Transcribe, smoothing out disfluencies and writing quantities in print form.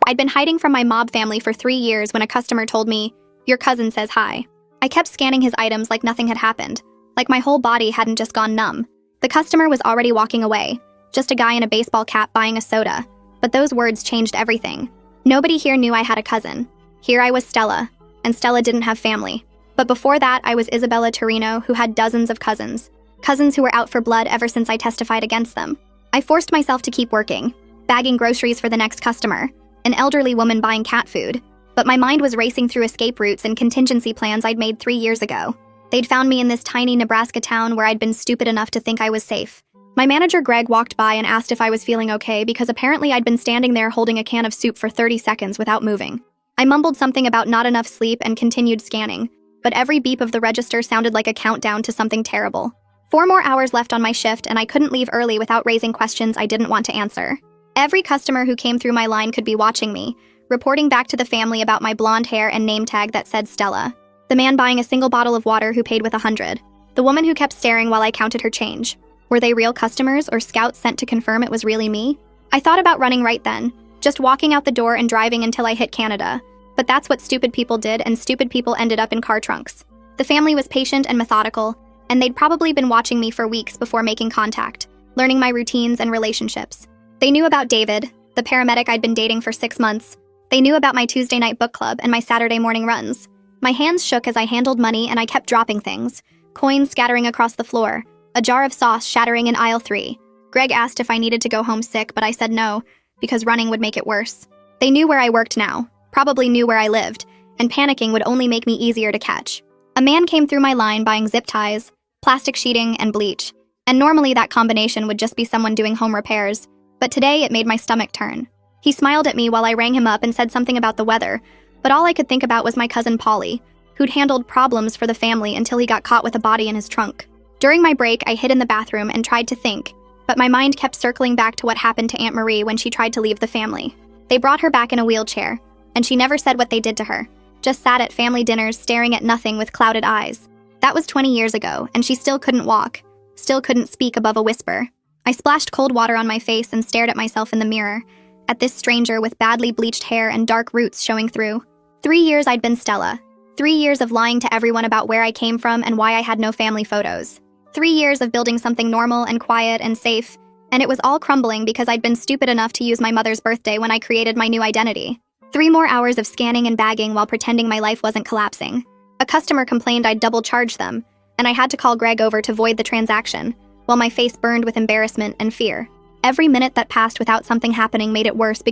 I'd been hiding from my mob family for 3 years when a customer told me, "Your cousin says hi." I kept scanning his items like nothing had happened, like my whole body hadn't just gone numb. The customer was already walking away, just a guy in a baseball cap buying a soda. But those words changed everything. Nobody here knew I had a cousin. Here I was Stella, and Stella didn't have family. But before that, I was Isabella Torino, who had dozens of cousins. Cousins who were out for blood ever since I testified against them. I forced myself to keep working, bagging groceries for the next customer, an elderly woman buying cat food. But my mind was racing through escape routes and contingency plans I'd made 3 years ago. They'd found me in this tiny Nebraska town where I'd been stupid enough to think I was safe. My manager Greg walked by and asked if I was feeling okay because apparently I'd been standing there holding a can of soup for 30 seconds without moving. I mumbled something about not enough sleep and continued scanning, but every beep of the register sounded like a countdown to something terrible. 4 more hours left on my shift and I couldn't leave early without raising questions I didn't want to answer. Every customer who came through my line could be watching me, reporting back to the family about my blonde hair and name tag that said Stella. The man buying a single bottle of water who paid with 100. The woman who kept staring while I counted her change. Were they real customers or scouts sent to confirm it was really me? I thought about running right then, just walking out the door and driving until I hit Canada. But that's what stupid people did, and stupid people ended up in car trunks. The family was patient and methodical, and they'd probably been watching me for weeks before making contact, learning my routines and relationships. They knew about David, the paramedic I'd been dating for 6 months. They knew about my Tuesday night book club and my Saturday morning runs. My hands shook as I handled money and I kept dropping things. Coins scattering across the floor, a jar of sauce shattering in aisle 3. Greg asked if I needed to go home sick, but I said no, because running would make it worse. They knew where I worked now, probably knew where I lived, and panicking would only make me easier to catch. A man came through my line buying zip ties, plastic sheeting, and bleach. And normally that combination would just be someone doing home repairs, but today it made my stomach turn. He smiled at me while I rang him up and said something about the weather, but all I could think about was my cousin Polly, who'd handled problems for the family until he got caught with a body in his trunk. During my break, I hid in the bathroom and tried to think, but my mind kept circling back to what happened to Aunt Marie when she tried to leave the family. They brought her back in a wheelchair, and she never said what they did to her, just sat at family dinners staring at nothing with clouded eyes. That was 20 years ago, and she still couldn't walk, still couldn't speak above a whisper. I splashed cold water on my face and stared at myself in the mirror, at this stranger with badly bleached hair and dark roots showing through. 3 years I'd been Stella. 3 years of lying to everyone about where I came from and why I had no family photos. 3 years of building something normal and quiet and safe, and it was all crumbling because I'd been stupid enough to use my mother's birthday when I created my new identity. 3 more hours of scanning and bagging while pretending my life wasn't collapsing. A customer complained I'd double-charged them, and I had to call Greg over to void the transaction, while my face burned with embarrassment and fear. Every minute that passed without something happening made it worse